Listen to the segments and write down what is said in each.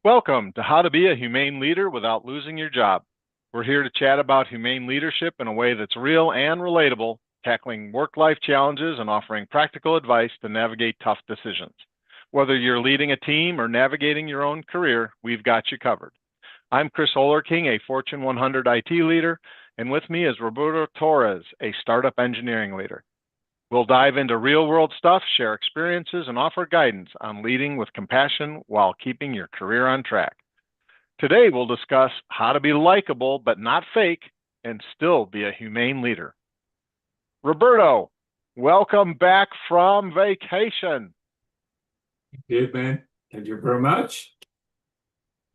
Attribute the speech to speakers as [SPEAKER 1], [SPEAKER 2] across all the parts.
[SPEAKER 1] Welcome to How to Be a Humane Leader Without Losing Your Job. We're here to chat about humane leadership in a way that's real and relatable, tackling work-life challenges and offering practical advice to navigate tough decisions. Whether you're leading a team or navigating your own career, we've got you covered. I'm Chris Olerking, a Fortune 100 IT leader, and with me is Roberto Torres, a startup engineering leader. We'll dive into real-world stuff, share experiences, and offer guidance on leading with compassion while keeping your career on track. Today, we'll discuss how to be likable but not fake and still be a humane leader. Roberto, welcome back from vacation.
[SPEAKER 2] Good, man. Thank you very much.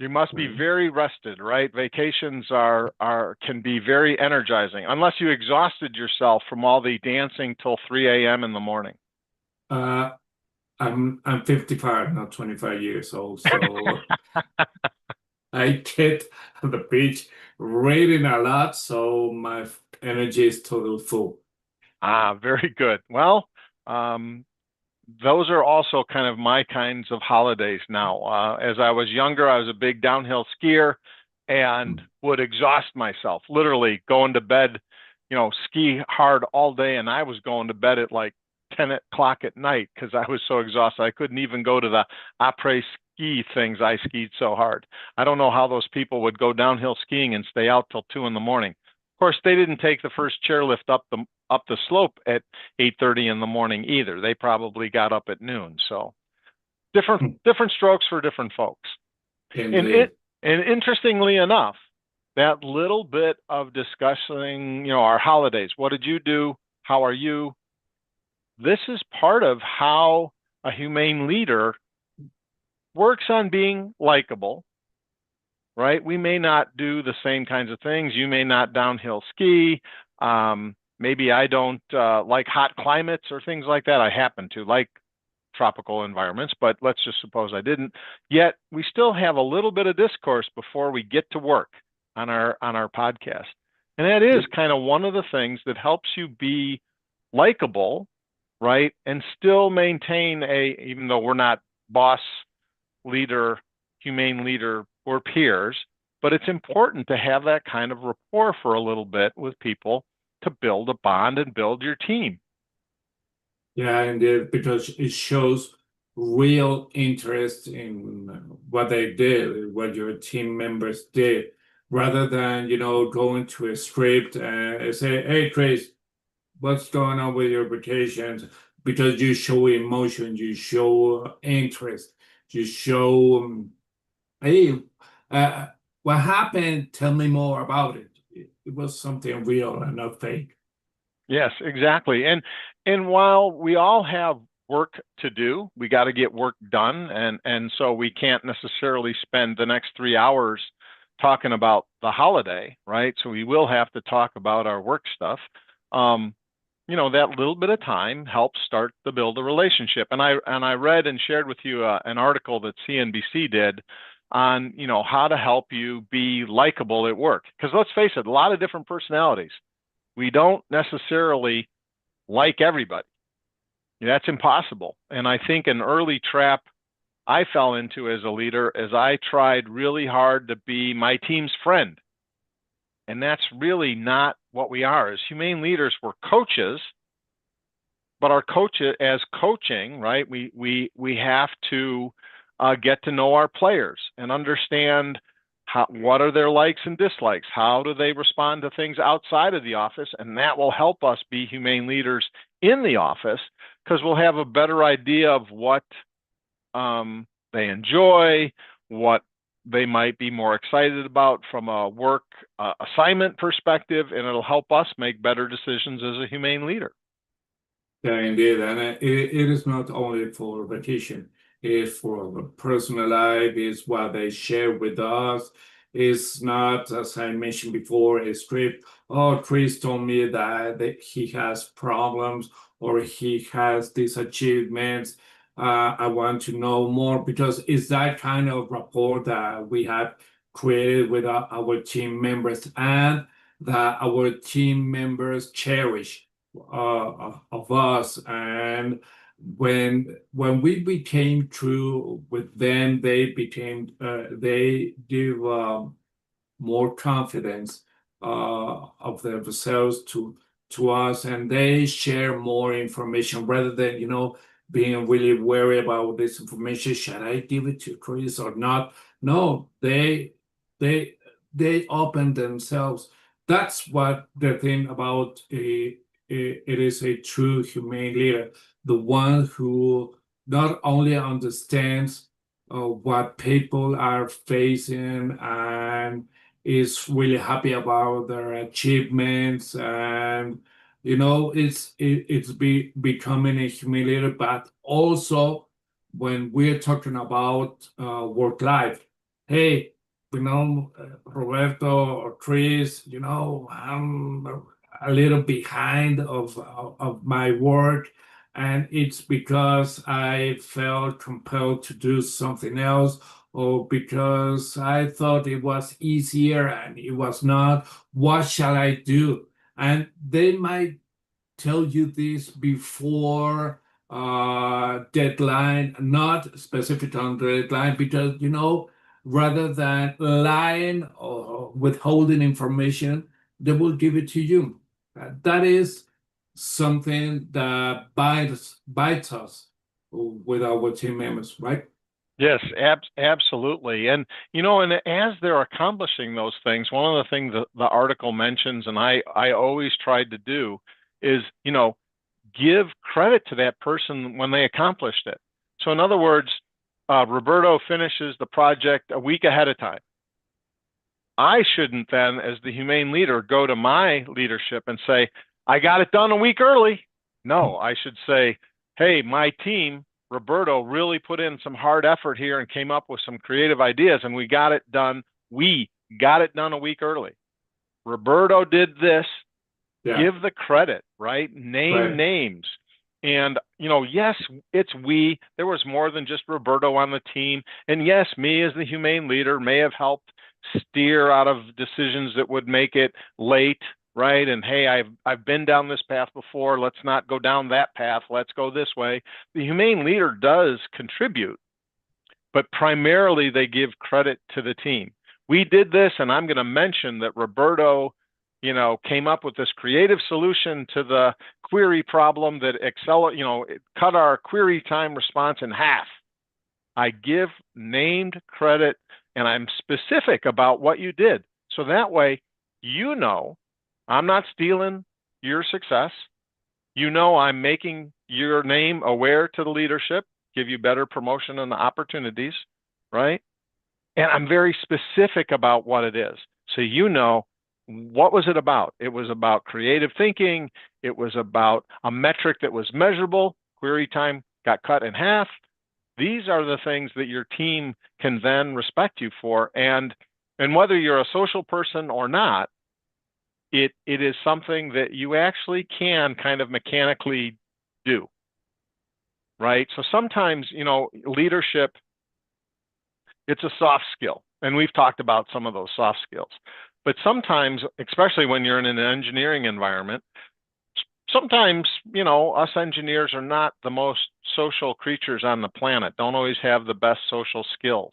[SPEAKER 1] You must be very rested, right? Vacations can be very energizing, unless you exhausted yourself from all the dancing till 3 a.m. in the morning.
[SPEAKER 2] Uh, I'm 55, not 25 years old, so I get on the beach reading a lot, so my energy is totally full.
[SPEAKER 1] Very good. Well, those are also kind of my kinds of holidays now. As I was younger, I was a big downhill skier and would exhaust myself, literally going to bed, ski hard all day. And I was going to bed at like 10 o'clock at night because I was so exhausted. I couldn't even go to the après ski things. I skied so hard. I don't know how those people would go downhill skiing and stay out till 2 in the morning. Of course, they didn't take the first chairlift up the slope at 8:30 in the morning either. They probably got up at noon. So different strokes for different folks. And interestingly enough, that little bit of discussing, our holidays. What did you do? How are you? This is part of how a humane leader works on being likable, right? We may not do the same kinds of things. You may not downhill ski. Maybe I don't like hot climates or things like that. I happen to like tropical environments, but let's just suppose I didn't. Yet we still have a little bit of discourse before we get to work on our podcast. And that is kind of one of the things that helps you be likable, right? And still maintain even though we're not boss, leader, humane leader, or peers, but it's important to have that kind of rapport for a little bit with people to build a bond and build your team.
[SPEAKER 2] Yeah, indeed, because it shows real interest in what they did, what your team members did, rather than, going to a script and say, hey, Chris, what's going on with your vacations? Because you show emotion, you show interest, you show, hey, what happened? Tell me more about it. It was something real and not fake.
[SPEAKER 1] Yes, exactly. And while we all have work to do, we got to get work done, and so we can't necessarily spend the next 3 hours talking about the holiday, right? So we will have to talk about our work stuff. That little bit of time helps start to build a relationship. And I read and shared with you an article that CNBC did on how to help you be likable at work. Because let's face it, a lot of different personalities. We don't necessarily like everybody. That's impossible. And I think an early trap I fell into as a leader is I tried really hard to be my team's friend. And that's really not what we are. As humane leaders, we're coaches, but our coaching, right? We have to get to know our players and understand what are their likes and dislikes? How do they respond to things outside of the office? And that will help us be humane leaders in the office because we'll have a better idea of what they enjoy, what they might be more excited about from a work assignment perspective, and it'll help us make better decisions as a humane leader.
[SPEAKER 2] Yeah, indeed. And it is not only for vacation, it's for personal life, it's what they share with us. It's not, as I mentioned before, a script. Oh, Chris told me that he has problems or he has these achievements. I want to know more because it's that kind of rapport that we have created with our team members and that our team members cherish of us, and when we became true with them, they give more confidence of themselves to us, and they share more information rather than being really worried about this information. Should I give it to Chris or not? No, they they open themselves. That's what the thing about it is a true humane leader, the one who not only understands what people are facing and is really happy about their achievements, and it's becoming a humiliator, but also when we're talking about work life, hey, Roberto or Chris, I'm a little behind of my work, and it's because I felt compelled to do something else, or because I thought it was easier and it was not. What shall I do? And they might tell you this before deadline, not specific on the deadline, because rather than lying or withholding information, they will give it to you. That is something that bites us with our team members, right?
[SPEAKER 1] Yes, absolutely. And as they're accomplishing those things, one of the things that the article mentions, and I always tried to do, is, give credit to that person when they accomplished it. So, in other words, Roberto finishes the project a week ahead of time. I shouldn't then, as the humane leader, go to my leadership and say, I got it done a week early. No, I should say, hey, my team, Roberto, really put in some hard effort here and came up with some creative ideas, and we got it done. We got it done a week early. Roberto did this.
[SPEAKER 2] Yeah,
[SPEAKER 1] Give the credit, right? Name
[SPEAKER 2] right.
[SPEAKER 1] names. And, yes, it's we. There was more than just Roberto on the team. And yes, me as the humane leader may have helped steer out of decisions that would make it late, right? And hey, I've been down this path before. Let's not go down that path. Let's go this way. The humane leader does contribute, but primarily they give credit to the team. We did this, and I'm going to mention that Roberto, came up with this creative solution to the query problem that it cut our query time response in half. I give named credit, and I'm specific about what you did. So that way, I'm not stealing your success. I'm making your name aware to the leadership, give you better promotion and opportunities, right? And I'm very specific about what it is. So what was it about? It was about creative thinking. It was about a metric that was measurable. Query time got cut in half. These are the things that your team can then respect you for. And whether you're a social person or not, it is something that you actually can kind of mechanically do, right? So sometimes, leadership, it's a soft skill. And we've talked about some of those soft skills. But sometimes, especially when you're in an engineering environment, sometimes, us engineers are not the most social creatures on the planet, don't always have the best social skills.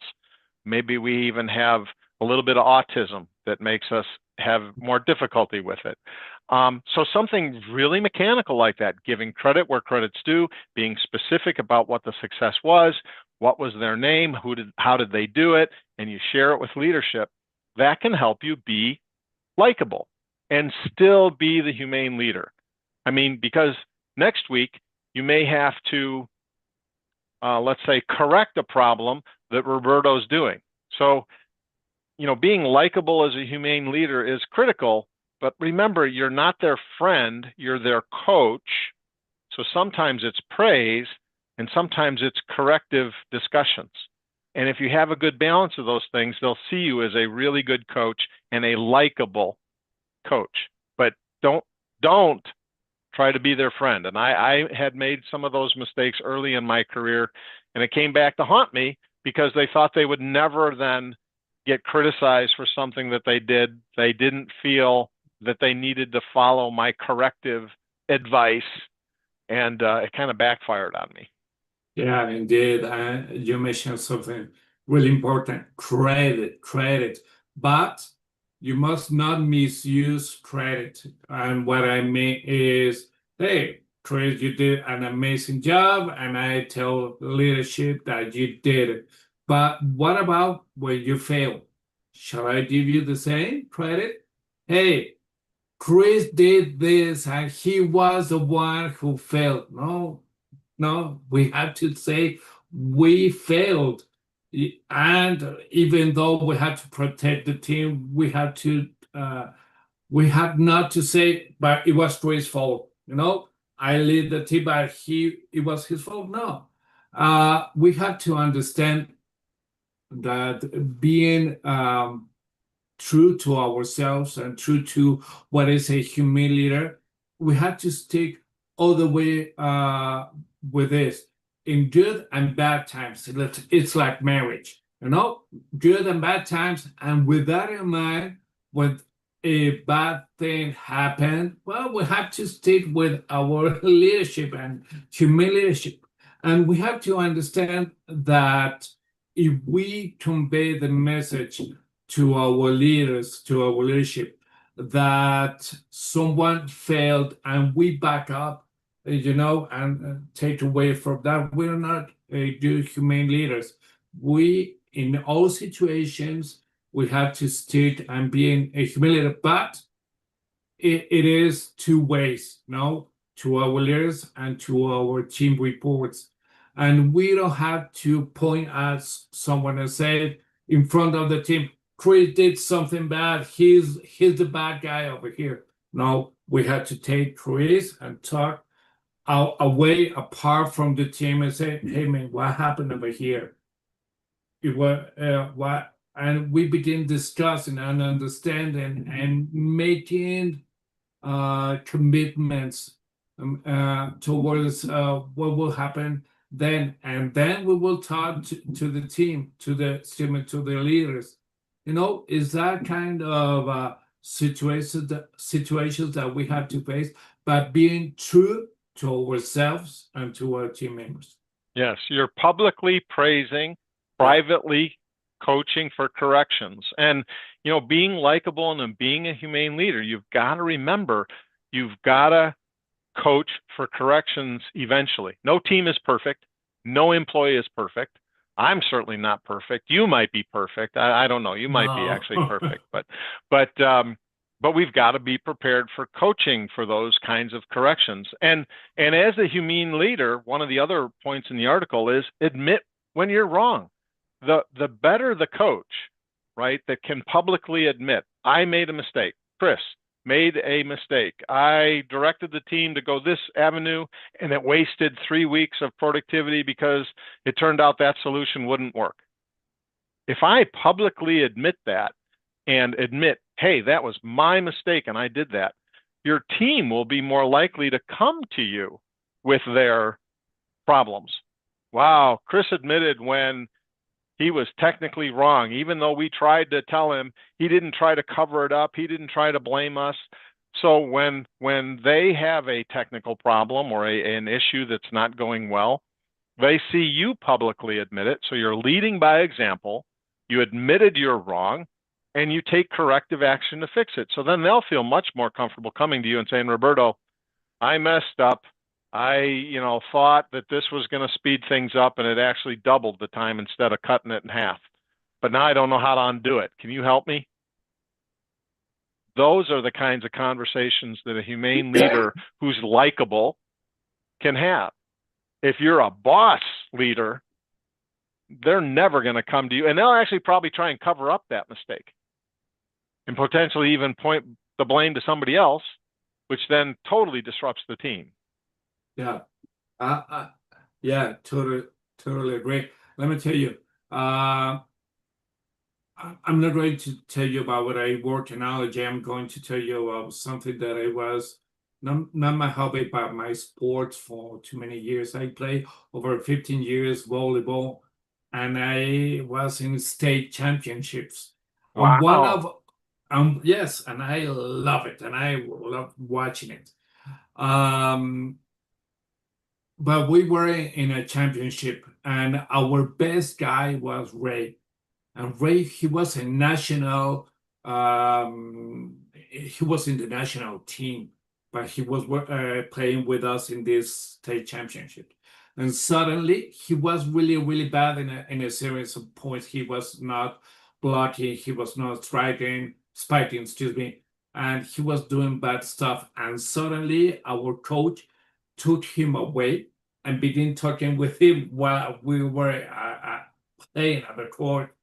[SPEAKER 1] Maybe we even have a little bit of autism that makes us have more difficulty with it. So something really mechanical like that, giving credit where credit's due, being specific about what the success was, what was their name, how did they do it, and you share it with leadership, that can help you be likable and still be the humane leader. I mean, because next week you may have to, let's say, correct a problem that Roberto's doing. So, being likable as a humane leader is critical, but remember, you're not their friend, you're their coach. So sometimes it's praise and sometimes it's corrective discussions. And if you have a good balance of those things, they'll see you as a really good coach and a likable coach. But don't don't try to be their friend. And I had made some of those mistakes early in my career, and it came back to haunt me because they thought they would never then get criticized for something that they did. They didn't feel that they needed to follow my corrective advice. and it kind of backfired on me.
[SPEAKER 2] Yeah, indeed. You mentioned something really important, credit. But you must not misuse credit. And what I mean is, hey, Chris, you did an amazing job, and I tell leadership that you did it. But what about when you fail? Shall I give you the same credit? Hey, Chris did this, and he was the one who failed. No, we have to say we failed. And even though we had to protect the team, we have not to say, but it was Chris' fault. I lead the team, but it was his fault. No. We have to understand that being true to ourselves and true to what is a humane leader, we have to stick all the way with this in good and bad times. It's like marriage, good and bad times. And with that in mind, when a bad thing happened, well, we have to stick with our leadership and humane leadership. And we have to understand that if we convey the message to our leaders, to our leadership, that someone failed and we back up, and take away from that. We're not good humane leaders. In all situations, we have to stick and being a humane leader, but it is two ways, to our leaders and to our team reports. And we don't have to point at someone and say in front of the team, Chris did something bad. He's the bad guy over here. No, we had to take Chris and talk away apart from the team and say, hey man, what happened over here? It was what, and we begin discussing and understanding and making commitments towards what will happen then, and then we will talk to the team, to the leaders. Is that kind of situations that we have to face, but being true to ourselves and to our team members.
[SPEAKER 1] Yes, you're publicly praising, privately coaching for corrections. And, being likable and then being a humane leader, you've got to remember, you've got to coach for corrections eventually. No team is perfect. No employee is perfect. I'm certainly not perfect. You might be perfect. I don't know. You might be actually perfect, but we've got to be prepared for coaching for those kinds of corrections. And as a humane leader, one of the other points in the article is admit when you're wrong. The better the coach, right, that can publicly admit, I made a mistake. Chris made a mistake. I directed the team to go this avenue, and it wasted 3 weeks of productivity because it turned out that solution wouldn't work. If I publicly admit that and admit, hey, that was my mistake and I did that, your team will be more likely to come to you with their problems. Wow, Chris admitted when he was technically wrong. Even though we tried to tell him, he didn't try to cover it up. He didn't try to blame us. So when they have a technical problem or an issue that's not going well, they see you publicly admit it. So you're leading by example. You admitted you're wrong, and you take corrective action to fix it. So then they'll feel much more comfortable coming to you and saying, Roberto, I messed up. I, thought that this was going to speed things up, and it actually doubled the time instead of cutting it in half. But now I don't know how to undo it. Can you help me? Those are the kinds of conversations that a humane leader who's likable can have. If you're a boss leader, they're never going to come to you, and they'll actually probably try and cover up that mistake and potentially even point the blame to somebody else, which then totally disrupts the team.
[SPEAKER 2] Yeah, yeah, totally agree. Let me tell you, I'm not going to tell you about what I work in allergy. I'm going to tell you about something that I was not my hobby, but my sport for too many years. I played over 15 years volleyball, and I was in state championships. And one
[SPEAKER 1] Wow.
[SPEAKER 2] of yes, and I love it, and I love watching it. but we were in a championship, and our best guy was Ray. And Ray, he was in the national team, but he was playing with us in this state championship. And suddenly he was really, really bad in a series of points. He was not blocking, he was not spiking, excuse me, and he was doing bad stuff. And suddenly our coach took him away and began talking with him while we were playing at the court.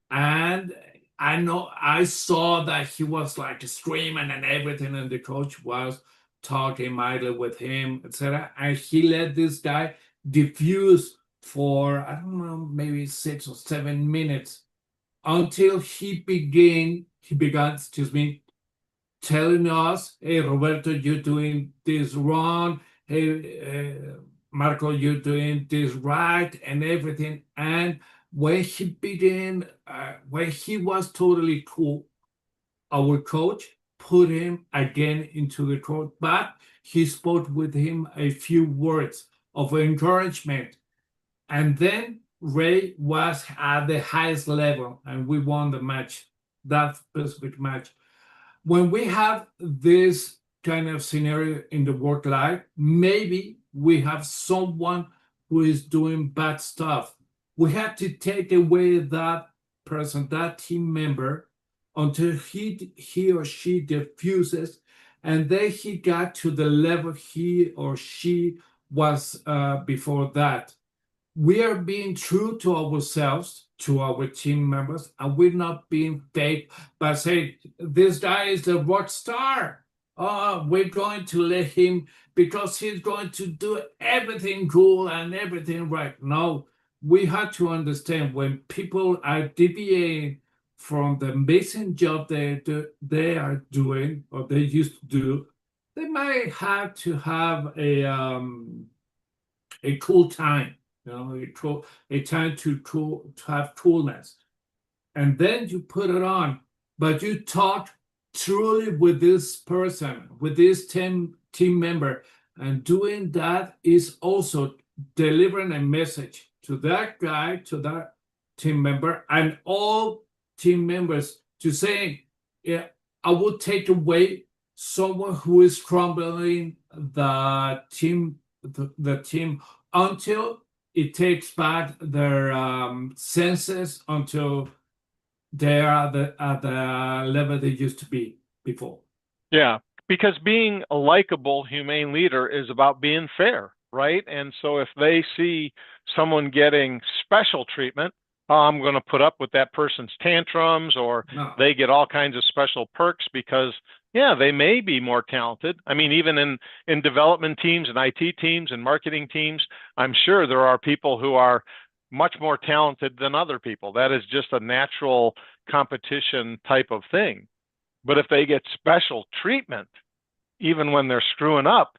[SPEAKER 2] And I saw that he was like screaming and everything, and the coach was talking mildly with him, etc. And he let this guy diffuse for, I don't know, maybe 6 or 7 minutes until he began, excuse me, telling us, hey, Roberto, you're doing this wrong. Hey, Marco, you're doing this right, and everything. And when he was totally cool, our coach put him again into the court, but he spoke with him a few words of encouragement. And then Ray was at the highest level, and we won the match, that specific match. When we have this kind of scenario in the work life, maybe we have someone who is doing bad stuff. We have to take away that person, that team member, until he or she diffuses, and then he got to the level he or she was before that. We are being true to ourselves, to our team members, and we're not being fake by saying, this guy is a rock star. Oh, we're going to let him because he's going to do everything cool and everything right. No, we have to understand when people are deviating from the amazing job they are doing or they used to do, they might have to have a cool time, a time to have coolness, and then you put it on. But you talk truly with this person, with this team member, and doing that is also delivering a message to that guy, to that team member, and all team members to say, yeah, I will take away someone who is crumbling the team until it takes back their senses, until they are at the level they used to be before.
[SPEAKER 1] Yeah, because being a likable, humane leader is about being fair, right? And so if they see someone getting special treatment, oh, I'm going to put up with that person's tantrums, or
[SPEAKER 2] No.
[SPEAKER 1] they get all kinds of special perks because, yeah, they may be more talented. I mean, even in development teams and IT teams and marketing teams, I'm sure there are people who are much more talented than other people. That is just a natural competition type of thing. But if they get special treatment, even when they're screwing up,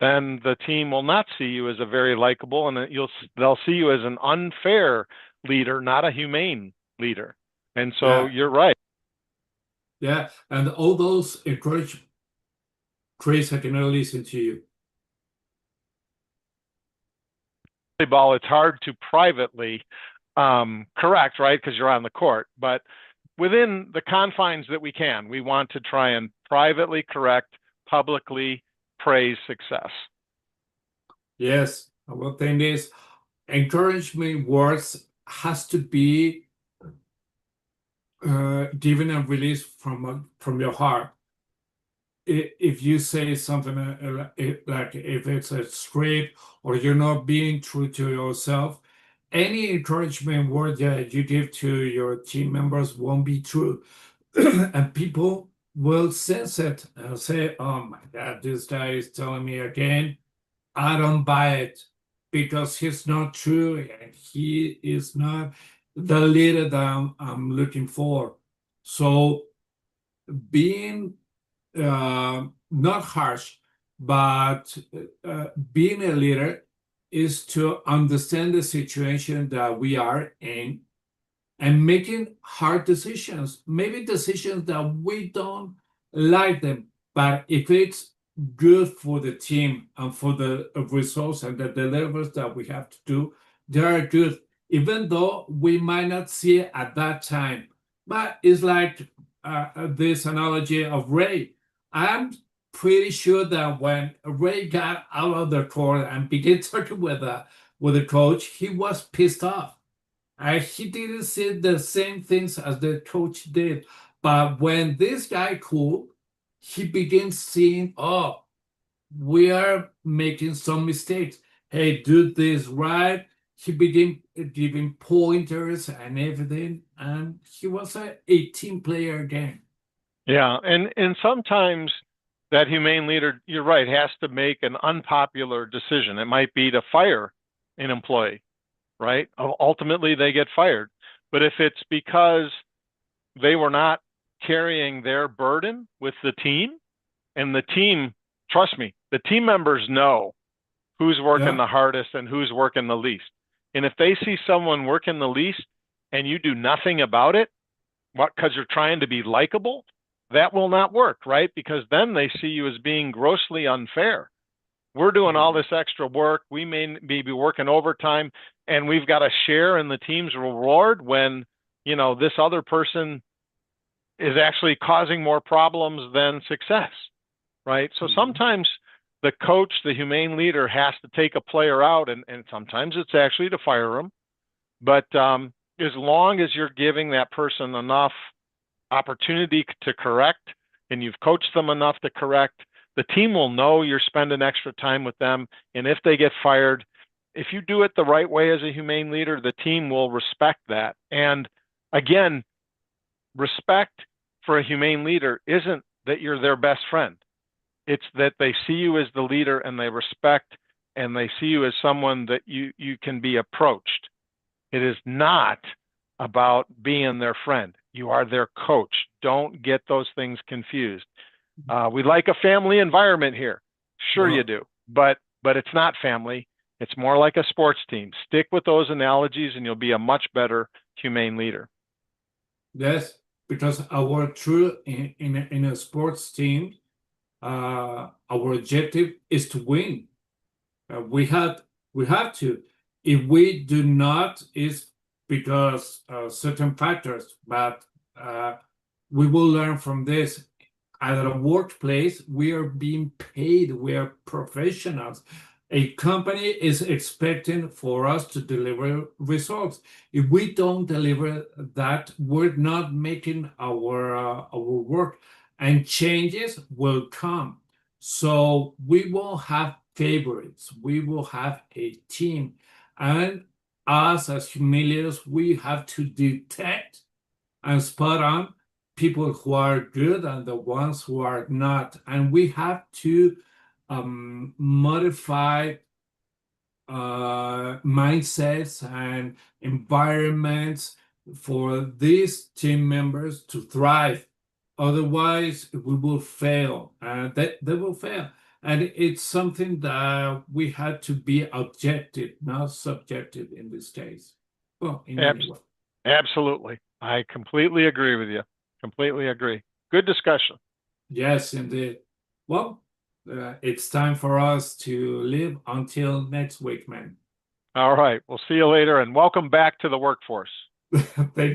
[SPEAKER 1] then the team will not see you as a very likable, and they'll see you as an unfair leader, not a humane leader. And so
[SPEAKER 2] Yeah,
[SPEAKER 1] you're right.
[SPEAKER 2] yeah, and all those encourage Chris, I cannot listen to you.
[SPEAKER 1] Volleyball, it's hard to privately correct, right? Because you're on the court. But within the confines that we want to try and privately correct, publicly praise success.
[SPEAKER 2] Yes, one thing is encouragement words has to be given and released from your heart. If you say something like if it's a script or you're not being true to yourself, any encouragement word that you give to your team members won't be true. And people will sense it and say, oh my God, this guy is telling me again. I don't buy it because he's not true and he is not the leader that I'm looking for. So being not harsh, but being a leader is to understand the situation that we are in and making hard decisions, maybe decisions that we don't like them, but if it's good for the team and for the results and the deliverables that we have to do, they are good, even though we might not see it at that time. But it's like this analogy of Ray. I'm pretty sure that when Ray got out of the court and began talking with the coach, he was pissed off. He didn't see the same things as the coach did. But when this guy cool, he begins seeing, oh, we are making some mistakes. Hey, do this right. He began giving pointers and everything, and he was a team player again.
[SPEAKER 1] Yeah, and sometimes that humane leader, you're right, has to make an unpopular decision. It might be to fire an employee, right? Ultimately, they get fired. But if it's because they were not carrying their burden with the team, and the team, trust me, the team members know who's working
[SPEAKER 2] Yeah.
[SPEAKER 1] the hardest and who's working the least. And if they see someone working the least and you do nothing about it, what, because you're trying to be likable, that will not work, right? Because then they see you as being grossly unfair. We're doing all
[SPEAKER 2] Mhm.
[SPEAKER 1] this extra work. We may be working overtime, and we've got to share in the team's reward when, this other person is actually causing more problems than success, right? So
[SPEAKER 2] Mhm.
[SPEAKER 1] sometimes the coach, the humane leader, has to take a player out, and sometimes it's actually to fire them. But as long as you're giving that person enough opportunity to correct and you've coached them enough to correct, the team will know you're spending extra time with them. And if they get fired, if you do it the right way as a humane leader, the team will respect that. And again, respect for a humane leader isn't that you're their best friend. It's that they see you as the leader and they respect and they see you as someone that you can be approached. It is not about being their friend. You are their coach. Don't get those things confused. We like a family environment here. Sure you
[SPEAKER 2] Well,
[SPEAKER 1] do. But it's not family. It's more like a sports team. Stick with those analogies and you'll be a much better humane leader.
[SPEAKER 2] yes, because our true in a sports team, our objective is to win. We have to. If we do not, it's because certain factors, but uh, we will learn from this. At a workplace, we are being paid. We are professionals. A company is expecting for us to deliver results. If we don't deliver that, we're not making our work, and changes will come. So we will have favorites. We will have a team, and us as humiliators, we have to detect and spot on people who are good and the ones who are not. And we have to modify mindsets and environments for these team members to thrive. Otherwise, we will fail, and they will fail. And it's something that we had to be objective, not subjective in this case. Well, in any way.
[SPEAKER 1] Absolutely. I completely agree with you. Completely agree. Good discussion.
[SPEAKER 2] Yes, indeed. Well, it's time for us to leave until next week, man.
[SPEAKER 1] All right. We'll see you later and welcome back to the workforce.
[SPEAKER 2] Thank